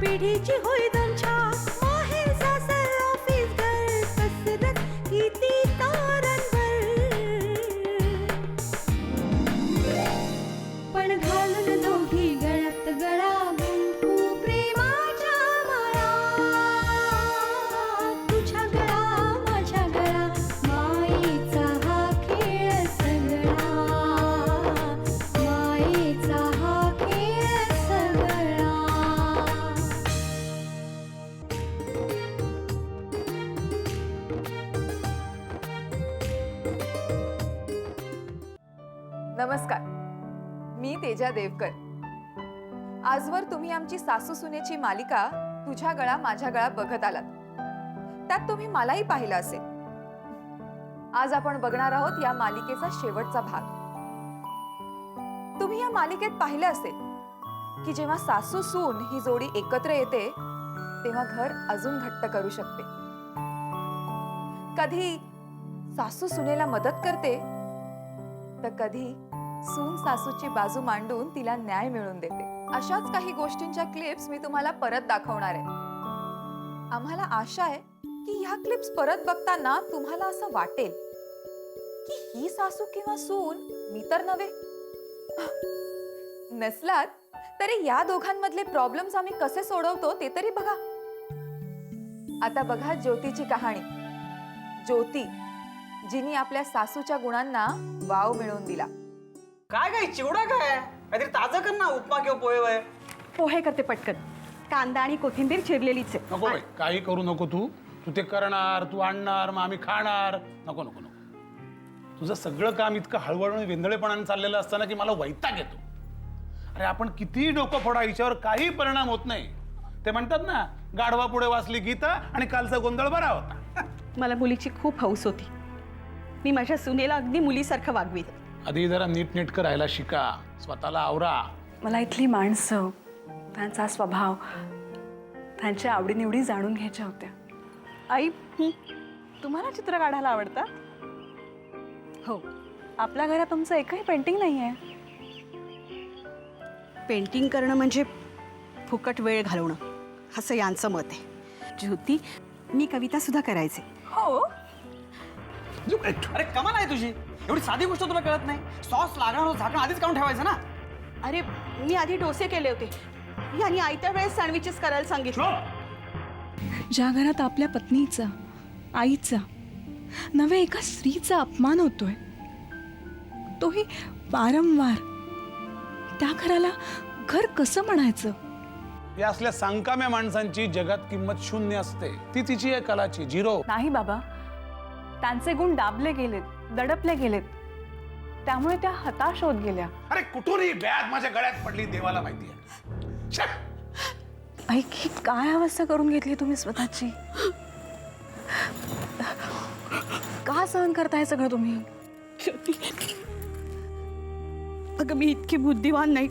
पिढीची होई दंछा माहेर सासर ऑफिस घर कसरत किती तारंभर पण घालून दोघी गळ्यात गळा गुंफू प्रेमाच्या माळा तुझ्या गळा माझ्या गळा मायेचा हा खेळ सगळा मायेचा हा खेळ सगळा. नमस्कार, मी तेजा देवकर. आजवर तुम्ही आमची सासू सुनेची मालिका तुझ्या गळा माझ्या गळा बघत आलात. त्यात तुम्ही मलाही पाहिलं असेल. आज आपण बघणार आहोत या मालिकेचा शेवटचा भाग. तुम्ही या मालिकेत पाहिलं असेल की जेव्हा सासू सून ही जोडी एकत्र येते तेव्हा घर अजून घट्ट करू शकते. कधी सासू सुनेला मदत करते तर कधी सून सासूची बाजू मांडून तिला न्याय मिळवून देते. अशाच काही गोष्टींच्या क्लिप्स मी तुम्हाला परत दाखवणार आहे. आम्हाला आशा आहे की ह्या क्लिप्स परत बघताना तुम्हाला असं वाटेल की ही सासू किंवा सून मी तर नव्हे. नसलात तरी या दोघांमधले प्रॉब्लेम्स आम्ही कसे सोडवतो ते तरी बघा. आता बघा ज्योतीची कहाणी. ज्योती जिनी आपल्या सासूच्या गुणांना वाव मिळवून दिला. काय काय चिवडा काय काहीतरी ताजं कर ना, उपमा किंवा पोहे वय. पोहे करते पटकन. कांदा आणि कोथिंबीर चिरलेलीच आहे. नको बाई, काही करू नको. तू ते करणार, तू आणणार, मग आम्ही खाणार. नको नको नको. तुझं सगळं काम इतकं हळूहळू वेंधळेपणाने चाललेलं असताना की मला वैताग येतो. अरे आपण किती डोकं फोडा, हिच्यावर काही परिणाम होत नाही. ते म्हणतात ना, गाढवा पुढे वाचली गीता आणि कालचा गोंधळ बरा होता. मला मुलीची खूप हौस होती. मी माझ्या सुनेला अगदी मुलीसारखं वागवीन. आधी जरा नीटनेटकं राहायला शिका, स्वतःला आवरा. मला इथली माणसं, त्यांचा स्वभाव, त्यांच्या आवडीनिवडी जाणून घ्यायच्या होत्या. आई, तुम्हाला चित्र काढायला आवडतं? हो. आपल्या घरात तुमचं एकही पेंटिंग नाही आहे. पेंटिंग करणं म्हणजे फुकट वेळ घालवणं असं यांचं मत आहे. ज्योती, मी कविता सुद्धा करायचे. हो. अरे कमाल आहे तुझी. एवढी साधी गोष्ट तुला कळत नाही? सॉस लागणार झाकण आधीच काढून ठेवायचं ना. अरे मी आधी डोसे केले होते. यांनी आयत्या वेळेस सँडविचेस करायला सांगितलं. ज्या घरात आपल्या पत्नीचा, आईचा, नव्हे एका स्त्रीचा अपमान होतोय, तोही वारंवार, त्या घराला घर कसं म्हणायचं? या असल्या सांकाम्या माणसांची जगात किंमत शून्य असते. ती तिची आहे कलाची, झिरो. नाही बाबा, त्यांचे गुण दाबले गेलेत, दडपले गेलेत. त्यामुळे त्या हताश होत गेल्या. अरे कुठून ही बॅग माझ्या गळ्यात पडली देवाला माहिती आहे. ऐक, ही काय अवस्था करून घेतली तुम्ही स्वतःची? का सहन करताय सगळं तुम्ही? अगं मी इतकी बुद्धिवान नाही,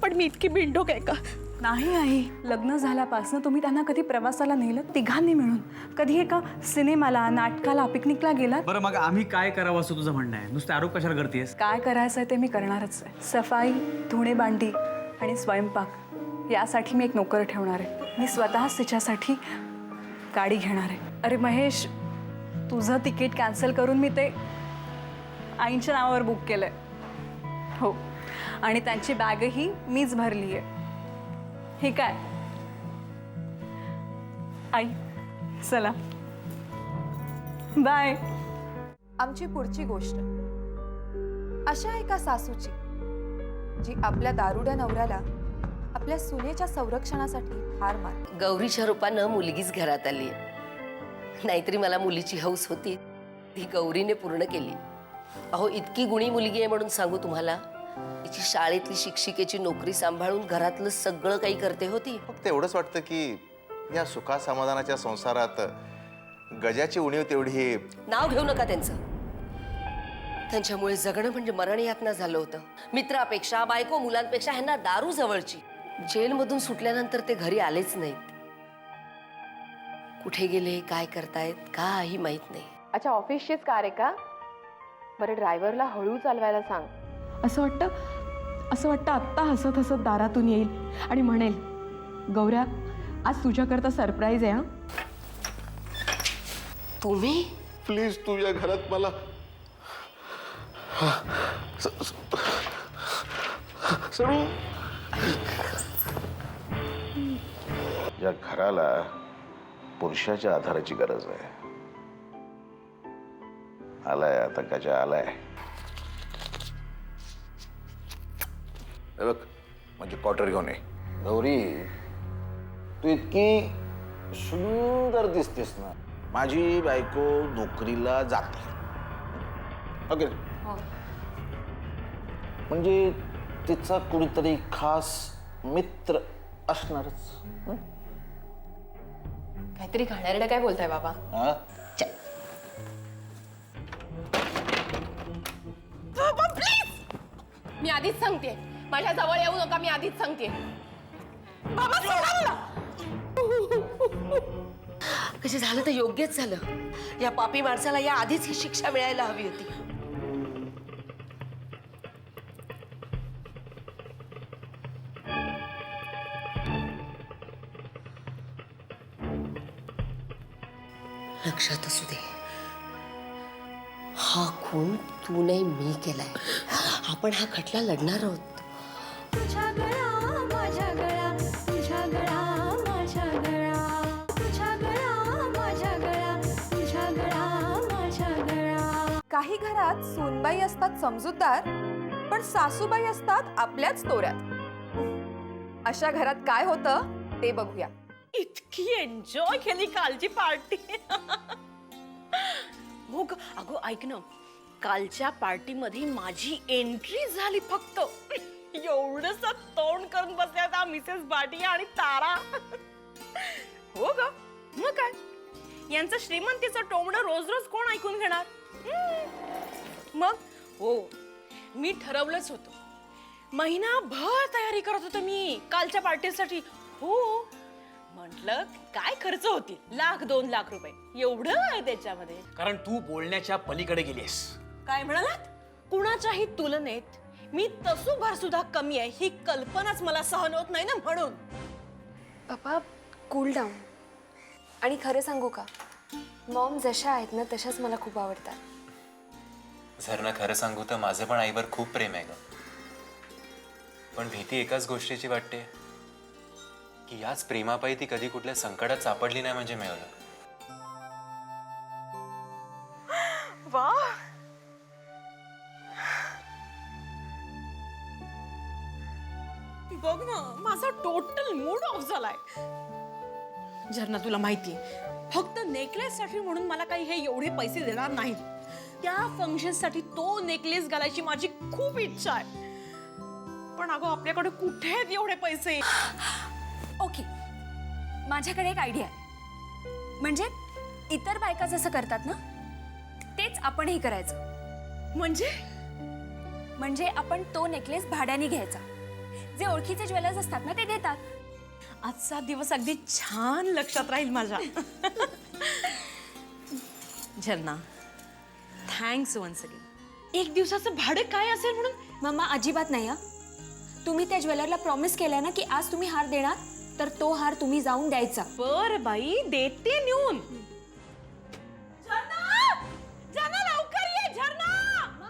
पण मी इतकी बिंडोक आहे का? नाही आई, लग्न झाल्यापासून तुम्ही त्यांना कधी प्रवासाला नेलं तिघांनी मिळून? कधी एका सिनेमाला, नाटकाला, पिकनिकला गेलात? बरं मग आम्ही काय करावं असं तुझं म्हणणं आहे? नुसतं आरोप कशाला करतेस? काय करायचं आहे ते मी करणारच आहे. सफाई, धुणे भांडी आणि स्वयंपाक यासाठी मी एक नोकर ठेवणार आहे. मी स्वतःच तिच्यासाठी गाडी घेणार आहे. अरे महेश, तुझं तिकीट कॅन्सल करून मी ते आईंच्या नावावर बुक केलंय. हो, आणि त्यांची बॅगही मीच भरली आहे. हे काय आई, चला बाय. आमची पुढची गोष्ट अशा एका सासूची जी आपल्या दारुड्या नवऱ्याला आपल्या सुनेच्या संरक्षणासाठी हार मान. गौरीच्या रूपानं मुलगीच घरात आली. नाहीतरी मला मुलीची हौस होती, ती गौरीने पूर्ण केली. अहो, इतकी गुणी मुलगी आहे म्हणून सांगू तुम्हाला, तिची शाळेतली शिक्षिकेची नोकरी सांभाळून घरातलं सगळं काही करते होती. फक्त एवढंच वाटतं की या सुखा समाधानाच्या संसारात गजाची उणीव तेवढी. नाव घेऊ नका त्यांचं. त्यांच्यामुळे जगणं म्हणजे मरण यातना झालं होतं. मित्रापेक्षा, बायको मुलांपेक्षा ह्यांना दारू जवळची. जेलमधून सुटल्यानंतर ते घरी आलेच नाहीत. कुठे गेले, काय करतायत, काही माहित नाही. अच्छा, ऑफिसचीच कार आहे का? बरं, ड्रायव्हरला हळू चालवायला सांग. असं वाटतं आत्ता हसत हसत दारातून येईल आणि म्हणेल, गौऱ्या, आज तुझ्याकरता सरप्राईज आहे. तुम्ही प्लीज तुझ्या घरात मला सरू. या घराला पुरुषाच्या आधाराची गरज आहे. आलाय आता गजा आलाय. बघ, म्हणजे क्वार्टर घेऊन ये. गौरी, तू इतकी सुंदर दिसतेस ना. माझी बायको नोकरीला जाते, ओके? म्हणजे तिचा कुणीतरी खास मित्र असणारच. काहीतरी घाणेरडं काय बोलताय बाबा? हा? मी आधीच सांगते, माझ्या जवळ येऊ नका. मी आधीच सांगते. कसे झालं तर योग्यच झालं. या पापी माणसाला या आधीच ही शिक्षा मिळायला हवी होती. लक्षात असू दे, हा खून तू नाही मी केलाय. आपण हा खटला लढणार आहोत. तुझ्या गळा माझ्या गळा, तुझ्या गळा माझ्या गळा, तुझ्या गळा माझ्या गळा, तुझ्या गळा माझ्या गळा. काही घरात सूनबाई असतात समजूतदार, पण सासूबाई असतात आपल्याच तोऱ्यात. अशा घरात काय होतं ते बघूया. इतकी एन्जॉय केली कालची पार्टी. हो ग, अगो ऐक ना, कालच्या पार्टीमध्ये माझी एंट्री झाली. फक्त एवढंच तोंड करून बसल्या त्या मिसेस भाटिया आणि तारा. हो ग, मग काय, यांचं श्रीमंतीचं टोमणं रोज रोज कोण ऐकून घेणार? मग हो, मी ठरवलंच होतं. महिनाभर तयारी करत होतो मी कालच्या पार्टीसाठी. हो, म्हटलं काय खर्च होतील, 1-2 लाख रुपये, एवढं आहे त्याच्यामध्ये. कारण तू बोलण्याच्या पलीकडे गेलीस. काय म्हणालात? कुणाच्याही तुलनेत मी तसूभर सुद्धा कमी आहे ही कल्पनाच मला सहन होत नाही ना, म्हणून. पप्पा, कूल डाऊन. आणि खरं सांगू का, मॉम जशा आहेत ना तशाच मला खूप आवडतात. झरना, खरं सांगू तर माझं पण आईवर खूप प्रेम आहे ग. पण भीती एकाच गोष्टीची वाटते की याच प्रेमापायी ती कधी कुठल्या संकटात सापडली नाही म्हणजे मिळवलं. वा, बघ ना, माझा टोटल मूड ऑफ झालाय. झरना, तुला माहितीये, फक्त नेकलेस साठी म्हणून मला काही हे एवढे पैसे देणार नाहीत. त्या फंक्शन साठी तो नेकलेस घालायची माझी खूप इच्छा आहे. पण अगं, आपल्याकडे कुठे आहेत एवढे पैसे? ओके, माझ्याकडे एक आयडिया आहे. म्हणजे इतर बायका जसं करतात ना तेच आपणही करायचं. म्हणजे आपण तो नेकलेस भाड्याने घ्यायचा. जे ओळखीचे ज्वेलर्स असतात ना ते देतात. आजचा दिवस अगदी छान लक्षात राहील माझ्या. झरना, थँक्स वन्स अगेन. एक दिवसाचं भाडे काय असेल म्हणून? मम्मा, अजिबात नाही. तुम्ही त्या ज्वेलरला प्रॉमिस केलं ना की आज तुम्ही हार देणार, तर तो हार तुम्ही जाऊन द्यायचा. बर बाई, देते नेऊन. झरना, लवकर ये झरना.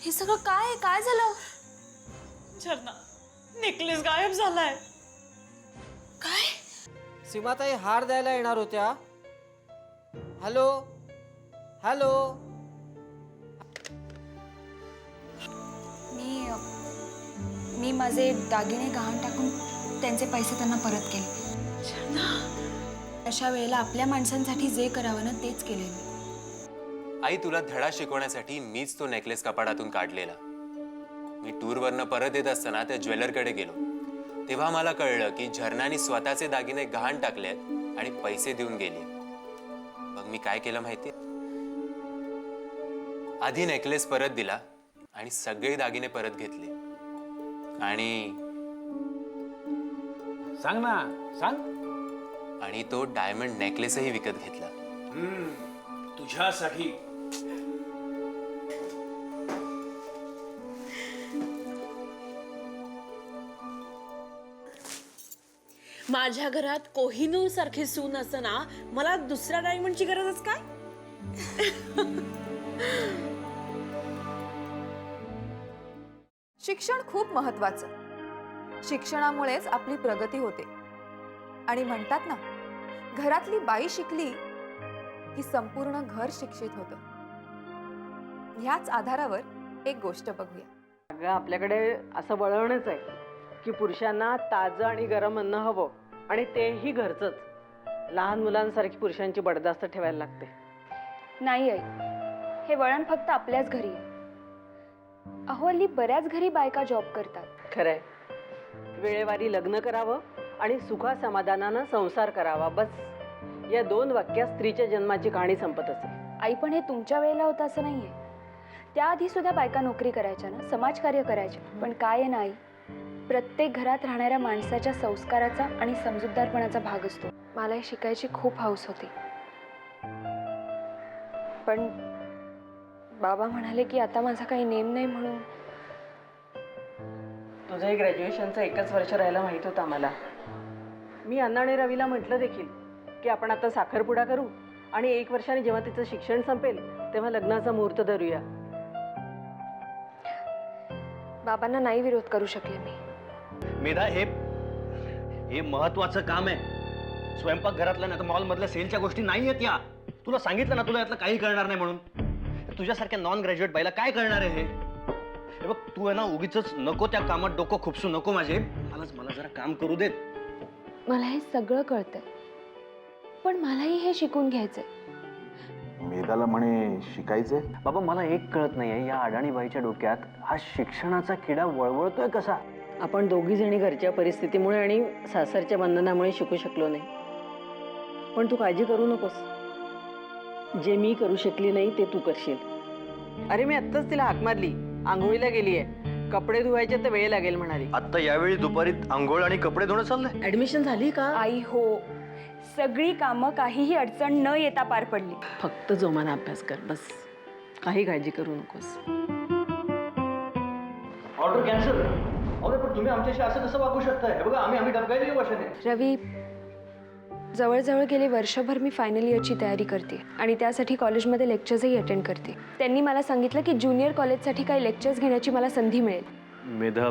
हे सगळं काय काय झालं? झरना, नेकलेस गायब झालाय. काय? सीमाताई हार द्यायला येणार होत्या. Hello hello. मी माझे दागिने गहाण टाकून त्यांचे पैसे त्यांना परत केले. अशा वेळेला आपल्या माणसांसाठी जे करावं ना तेच केले मी. आई, तुला धडा शिकवण्यासाठी मीच तो नेकलेस कपाटातून काढलेला. मी टूरवरनं परत येत असताना त्या ज्वेलरकडे गेलो. तेव्हा मला कळलं की झरनाने स्वतःचे दागिने गहाण टाकलेत आणि पैसे देऊन गेली. मग मी काय केलं माहितीये? आधी नेकलेस परत दिला आणि सगळे दागिने परत घेतले आणि सांग ना, सांग. आणि तो डायमंड नेकलेसही विकत घेतला. तुझ्यासाठी. माझ्या घरात कोहिनूर सारखी सून असताना मला दुसऱ्या डायमंडची गरजच काय? शिक्षण खूप महत्वाचं. शिक्षणामुळेच आपली प्रगती होते. आणि म्हणतात ना, घरातली बाई शिकली की संपूर्ण घर शिक्षित होतं. ह्याच आधारावर एक गोष्ट बघूया. अगं आपल्याकडे असं वळणच आहे की पुरुषांना ताजं आणि गरम अन्न हवं आणि तेही घरचंच. लहान मुलांसारखी पुरुषांची बडदास्त ठेवायला लागते. नाही आई, हे वळण फक्त आपल्याच घरी आहे. अहो हल्ली बऱ्याच घरी बायका जॉब करतात. खरंय, वेळेवारी लग्न करावं आणि सुखा समाधानानं संसार करावा, बस या 2 वाक्यात स्त्रीच्या जन्माची कहाणी संपत असेल. आई पण हे तुमच्या वेळेला होतं असं नाहीये. त्याआधी सुद्धा बायका नोकरी करायच्या ना, समाजकार्य करायच्या. पण काय आहे ना आई, प्रत्येक घरात राहणाऱ्या माणसाच्या संस्काराचा आणि समजूतदारपणाचा भाग असतो. मला हे शिकायची खूप हौस होती. पण बाबा म्हणाले की आता माझा काही नेम नाही म्हणून. तुझंही ग्रॅज्युएशनचं 1च वर्ष राहायला माहित होतं आम्हाला. मी अण्णा आणि रवीला म्हटलं देखील की आपण आता साखरपुडा करू आणि 1 वर्षाने जेव्हा तिचं शिक्षण संपेल तेव्हा लग्नाचा मुहूर्त धरूया. बाबांना नाही विरोध करू शकले मी. मेधा, हे महत्वाचं काम आहे. स्वयंपाक घरातल्या नाही तर मॉलमधल्या सेलच्या गोष्टी नाही आहेत या. तुला सांगितलं ना, तुला यातलं काही कळणार नाही म्हणून. तुझ्यासारख्या नॉन ग्रॅज्युएट बाईला काय कळणार आहे हे बघ, तू आहे ना उगीच नको त्या कामात डोकं खुपसू नको माझे. मला जरा काम करू देत. मला हे सगळं कळतंय, पण मलाही हे शिकून घ्यायचंय. मेधाला म्हणे शिकायचंय. बाबा, मला एक कळत नाहीये, या अडाणी बाईच्या डोक्यात हा शिक्षणाचा किडा वळवळतोय कसा? आपण दोघी जणी घरच्या परिस्थितीमुळे आणि सासरच्या बंधनामुळे शिकू शकलो नाही. पण तू काळजी करू नकोस. जे मी करू शकली नाही ते तू करशील. अरे मी आत्ताच तिला हाक मारली, आंघोळीला गेलीये. कपडे धुवायचे तर वेळ लागेल म्हणाली. आता यावेळी दुपारी आंघोळ आणि कपडे धुणं चाललंय. ऍडमिशन झाली का? आई हो, सगळी कामं काहीही अडचण न येता पार पडली. फक्त जोमानं अभ्यास कर, बस. काही काळजी करू नकोस. Order cancel. पण तुम्ही आमच्याशी असं कसं वागू शकताय? हे बघा, आम्ही डबकायला बसले. रवी, जवळजवळ गेले वर्षभर मी फायनल इयरची तयारी करते आणि त्यासाठी कॉलेजमध्ये लेक्चर्सही अटेंड करते. त्यांनी मला सांगितलं की ज्युनियर कॉलेजसाठी काही लेक्चर्स घेण्याची मला संधी मिळेल. मेधा,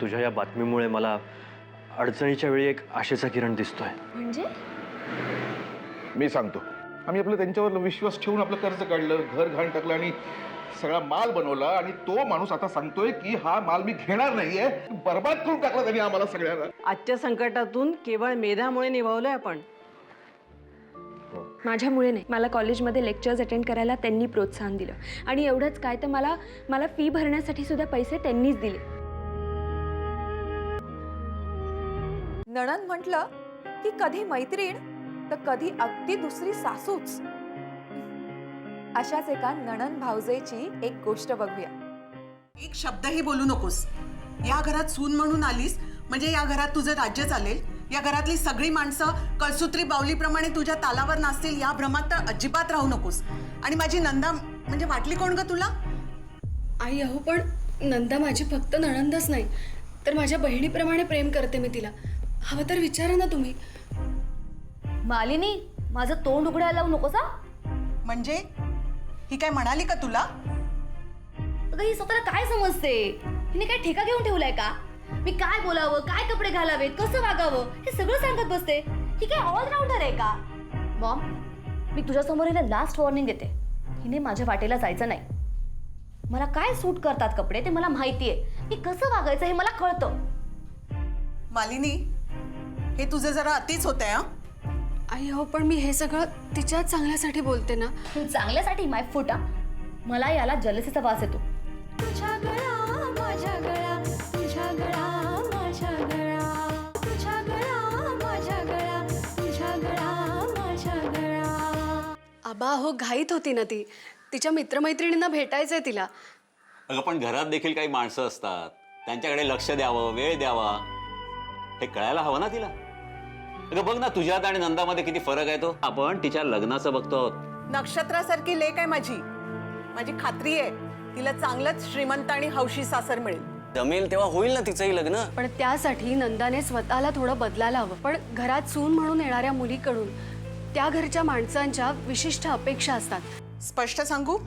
तुझ्या या बातमीमुळे मला अडचणीच्या वेळी एक आशेचा किरण दिसतोय. म्हणजे? मी सांगतो. आम्ही आपलं त्यांच्यावर विश्वास ठेवून आपलं कर्ज काढलं, घर घाण टाकलं आणि सगळा माल बनवला. आणि तो माणूस आता सांगतोय की हा माल मी घेणार नाहीये. बर्बाद करून टाकला त्यांनी आम्हाला सगळ्यांना. आजच्या संकटातून केवळ मेधामुळे निभावलोय आपण. माझ्यामुळे नाही, मला कॉलेजमध्ये लेक्चर्स अटेंड करायला त्यांनी प्रोत्साहन दिलं. आणि एवढंच काय तर मला फी भरण्यासाठी सुद्धा पैसे त्यांनीच दिले. नणंद म्हटलं की कधी मैत्रीण तर कधी अगदी दुसरी सासूच. अशाच एका नणंद भावजेची एक गोष्ट बघूया. एक शब्दही बोलू नकोस. या घरात सून म्हणून आलीस म्हणजे या घरात तुझं राज्य चालेल. या घरातली सगळी माणसं कळसूत्री बावलीप्रमाणे तुझ्या तालावर नाचतील या भ्रमात तर अजिबात राहू नकोस. आणि माझी नंदा म्हणजे वाटली कोण ग तुला? आई अहो, पण नंदा माझी फक्त नणंदच नाही तर माझ्या बहिणीप्रमाणे प्रेम करते मी तिला. हवं तर विचारा ना तुम्ही. मालिनी, माझं तोंड उघडायला लावू नकोस हा. म्हणजे ही काय म्हणाली का तुला? अगं ही स्वतःला काय समजते? हिने काय ठेका घेऊन ठेवलाय का? मी काय बोलावं, काय कपडे घालावेत, कसं वागावं हे सगळं सांगत बसते. ही काय ऑलराऊंडर आहे का? मॉम, मी तुझ्यासमोर हिला लास्ट वॉर्निंग देते. हिने माझ्या वाटेला जायचं नाही. मला काय सूट करतात कपडे ते मला माहितीये. मी कसं वागायचं हे मला कळतं. मालिनी, हे तुझं जरा अतिच होतंय हा. आई हो, पण मी हे सगळं तिच्याच चांगल्यासाठी बोलते ना. चांगल्यासाठी माय फुटा. मला याला जलसीचा वास येतो. आबा हो, घाईत होती ना ती. तिच्या मित्रमैत्रिणींना भेटायचंय तिला. अगं पण घरात देखील काही माणसं असतात, त्यांच्याकडे लक्ष द्यावं, वेळ द्यावा, हे कळायला हवं ना तिला. अगं बघ ना, तुझ्यात आणि नंदामध्ये किती फरक आहे तो. आपण तिच्या लग्नाचं बघतो आहोत. नक्षत्रासारखी लेक आहे माझी. माझी खात्री आहे तिला चांगलंच श्रीमंत आणि हौशी सासर मिळेल. जमेल तेव्हा होईल ना तिचंही लग्न. पण त्यासाठी नंदाने स्वतःला थोडं बदलायला हवं. पण घरात सून म्हणून येणाऱ्या मुलीकडून त्या घरच्या माणसांच्या विशिष्ट अपेक्षा असतात. स्पष्ट सांगू,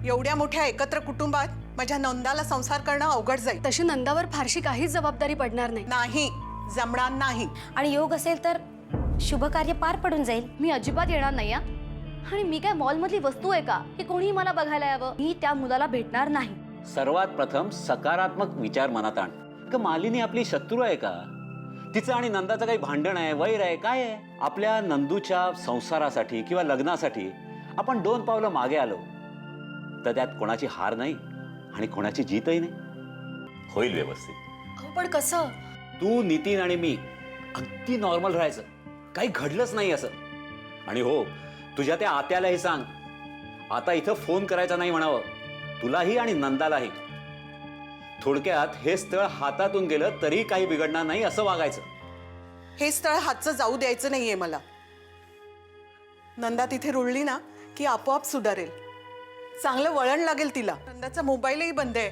एवढ्या मोठ्या एकत्र कुटुंबात माझ्या नंदाला संसार करणं अवघड जाईल. तशी नंदावर फारशी काहीच जबाबदारी पडणार नाही. नाही, जमणार नाही. आणि योग असेल तर शुभ कार्य पार पडून जाईल. मी अजिबात येणार नाही. आणि मी काय मॉलमधली वस्तू आहे का की कोणीही मला बघायला यावं? मी त्या मुलाला भेटणार नाही. सर्वात प्रथम सकारात्मक विचार मनात आण. का मालिनी आपली शत्रू आहे का? तिचं आणि नंदाचं काही भांडण आहे, वैर आहे, काय आहे? आपल्या नंदूच्या संसारासाठी किंवा लग्नासाठी आपण 2 पावलं मागे आलो तर त्यात कोणाची हार नाही आणि कोणाची जीतही नाही. होईल व्यवस्थित. अहो, पण कसं? तू, नितीन आणि मी अगदी नॉर्मल राहायचं, काही घडलंच नाही असं. आणि हो, तुझ्या त्या आत्यालाही सांग, आता इथं फोन करायचा नाही म्हणावं, तुलाही आणि नंदालाही. थोडक्यात हे स्थळ हातातून गेलं तरी काही बिघडणार नाही असं वागायचं. हे स्थळ हातचं जाऊ द्यायचं नाहीये मला. नंदा तिथे रुळली ना की आपोआप सुधारेल. चांगलं वळण लागेल तिला. नंदाचा मोबाईलही बंद आहे.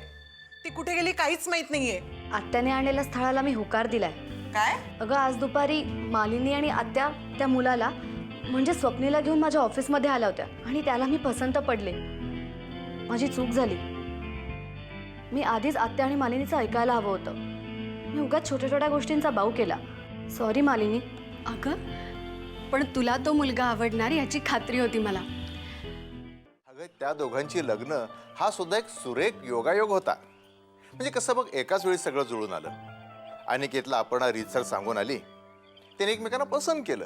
ती कुठे गेली काहीच माहित नाहीये. आत्याने आणलेल्या स्थळाला मी होकार दिलाय. काय? अगं, आज दुपारी मालिनी आणि आत्या त्या मुलाला म्हणजे स्वप्नीला घेऊन माझ्या ऑफिसमध्ये आल्या होत्या आणि त्याला मी पसंत पडले. माझी चूक झाली. मी आधीच आत्या आणि मालिनीचं ऐकायला हवं होतं. मी उगाच छोट्या छोट्या गोष्टींचा बाऊ केला. सॉरी मालिनी. अगं, पण तुला तो मुलगा आवडणार याची खात्री होती मला. अगं, त्या दोघांची लग्न हा सुद्धा एक सुरेख योगायोग होता. म्हणजे कसं बघ, एकाच वेळी सगळं जुळून आलं. अनिकेतला अपर्णा रीतसर सांगून आली, त्याने एकमेकांना पसंत केलं.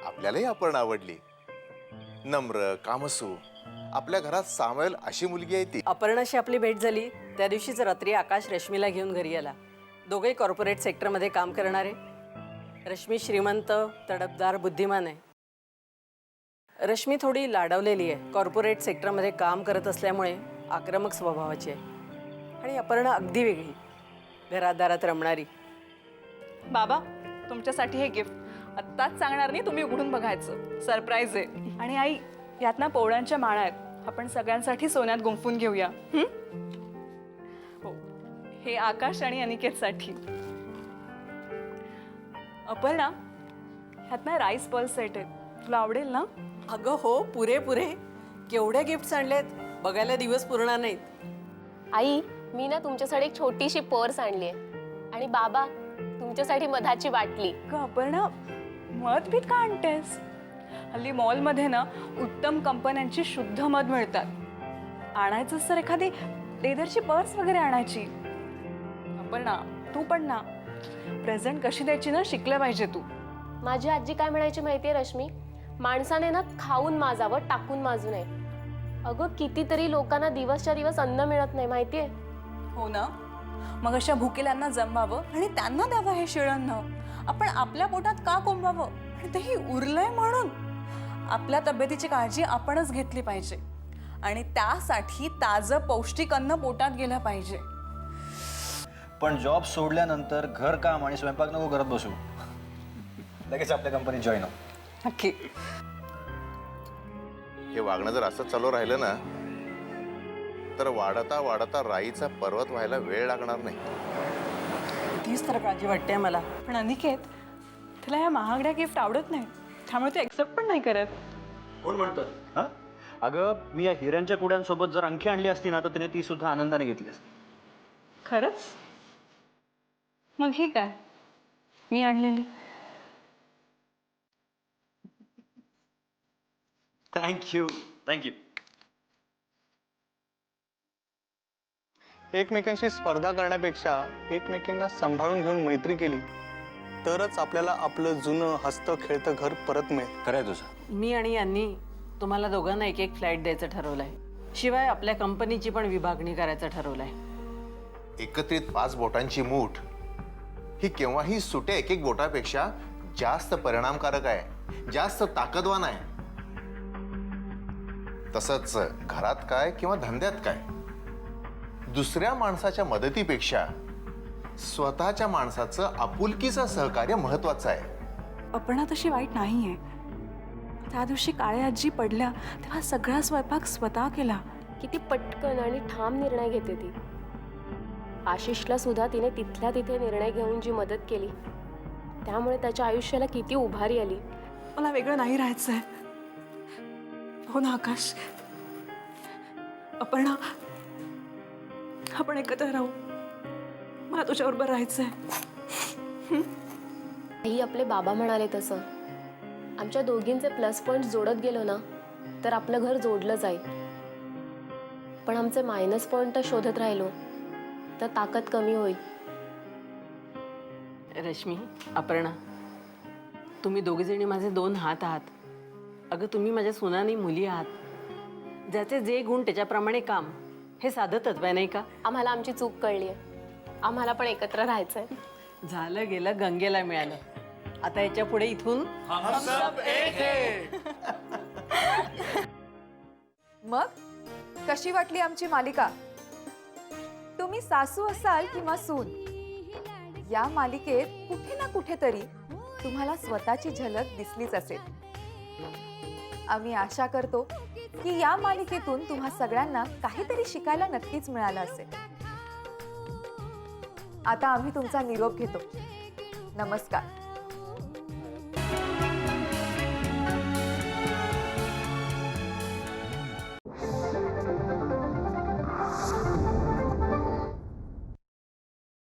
आपल्यालाही अपर्णा आवडली. नम्र, कामसू, आपल्या घरात सामावेल अशी मुलगी आहे ती. अपर्णाशी आपली भेट झाली त्या दिवशीच रात्री आकाश रश्मीला घेऊन घरी आला. दोघेही कॉर्पोरेट सेक्टरमध्ये काम करणारे. रश्मी श्रीमंत, तडफदार, बुद्धिमान आहे. रश्मी थोडी लाडावलेली आहे. कॉर्पोरेट सेक्टरमध्ये काम करत असल्यामुळे आक्रमक स्वभावाची आहे. आणि अपर्णा अगदी वेगळी, घरादारात रमणारी. बाबा, तुमच्यासाठी हे गिफ्ट. आत्ताच सांगणार नाही, तुम्ही उघडून बघायचं. सरप्राईज आहे. आणि आई, यात ना पोवळ्यांच्या माळा आहेत. आपण सगळ्यांसाठी सोन्यात गुंफून घेऊया. हो, हे आकाश आणि अनिकेतसाठी. अपर्णा, ह्यात ना राईस पर्ल सेट आहेत. तुला आवडेल ना? अगं हो, पुरे पुरे. केवढे गिफ्ट्स आणलेत, बघायला दिवस पुरणार नाहीत. आई, मी ना तुमच्यासाठी एक छोटीशी पर्स आणली आहे. आणि बाबा, तुमच्यासाठी मधाची बाटली. अपर्णा, मध पीत का आणतेस? हल्ली मॉलमध्ये ना उत्तम कंपन्यांची शुद्ध मध मिळतात. आणायचंच तर एखादी लेदरची पर्स वगैरे आणायची. अपर्णा, तू पण ना प्रेझेंट कशी द्यायची ना शिकलं पाहिजे तू. माझी आजी काय म्हणायची माहितीये रश्मी? माणसाने ना खाऊन माजावं, टाकून माजू नये. अगं, कितीतरी लोकांना दिवसच्या दिवस अन्न मिळत नाही माहितीये. हो ना, मग अशा भुकेल्यांना जमवावं आणि त्यांना द्यावं हे शिळन्न. आपण आपल्या पोटात का कोंबावं? आणि तेही उरलंय म्हणून. आपल्या तब्येतीची काळजी आपणच घेतली पाहिजे आणि त्यासाठी ताजं पौष्टिक अन्न पोटात गेलं पाहिजे. पण जॉब सोडल्यानंतर घर काम आणि स्वयंपाक नको करत बसू. लगेच आपल्या कंपनीत जॉईन हो. नक्की. हे वागणं जर असं चालू राहिलं ना तर वाढता वाढता राईचा पर्वत व्हायला वेळ लागणार नाही. तीच तर काळजी वाटते मला. पण अनिकेत, तिला ह्या महागड्या गिफ्ट आवडत नाही, त्यामुळे ते एक्सेप्ट पण नाही करत. कोण म्हणतं? हा, अगं, मी या हिऱ्यांच्या कुड्यांसोबत जर अंगठी आणली असती ना तर तिने ती सुद्धा आनंदाने घेतली असती. खरंच? मग ही काय मी आणलेली? थँक्यू. थँक्यू. एकमेकांशी स्पर्धा करण्यापेक्षा एकमेकांना सांभाळून घेऊन मैत्री केली तरच आपल्याला आपलं जुनं हसतं खेळतं घर परत मिळेल. खरंय तुझं. मी आणि यांनी तुम्हाला दोघांना एक एक फ्लॅट द्यायचं ठरवलंय. शिवाय आपल्या कंपनीची पण विभागणी करायचं ठरवलंय. एकत्रित 5 बोटांची मूठ ही केव्हाही सुट्या एक एक बोटापेक्षा जास्त परिणामकारक आहे, जास्त ताकदवान आहे. तसंच घरात काय किंवा धंद्यात काय, दुसऱ्या माणसाच्या मदतीपेक्षा स्वतःच्या माणसाचं आपुलकीचं सहकार्य महत्वाचं आहे. अपर्णा तशी वाईट नाहीये. त्या दिवशी काळे आजी पडल्या तेव्हा सगळा स्वयंपाक स्वतः केला. किती पटकन आणि ठाम निर्णय घेते ती. आशिषला सुद्धा तिने तिथल्या तिथे निर्णय घेऊन जी मदत केली त्यामुळे त्याच्या आयुष्याला किती उभारी आली. मला वेगळं नाही राहायचंय. हो ना आकाश? अपर्णा, आपण एकत्र राहू. मला तुझ्याबरोबर राहायचंय. ही आपले बाबा म्हणाले तसं आमच्या दोघींचे प्लस पॉइंट जोडत गेलो ना तर आपलं घर जोडलं जाईल. पण आमचे मायनस पॉइंट शोधत राहिलो तर ताकद कमी होईल. रश्मी, अपर्णा, तुम्ही दोघीजणी माझे 2 हात आहात. अगं तुम्ही माझ्या सुनानी मुली आहात. ज्याचे जे गुण त्याच्याप्रमाणे काम, हे साधं तत्व आहे नाही का? आम्हाला आमची चूक कळली आहे. आम्हाला पण एकत्र राहायचंय. झालं गेलं, गंगेला मिळालं. आता याच्या पुढे इथून मग कशी वाटली आमची मालिका? तुम्ही सासू असाल किंवा सून, या मालिकेत कुठे ना कुठेतरी तुम्हाला स्वतःची झलक दिसलीच असेल. आम्ही आशा करतो की या मालिकेतून तुम्हा सगळ्यांना काहीतरी शिकायला नक्कीच मिळालं असेल. आता आम्ही तुमचा निरोप घेतो. नमस्कार.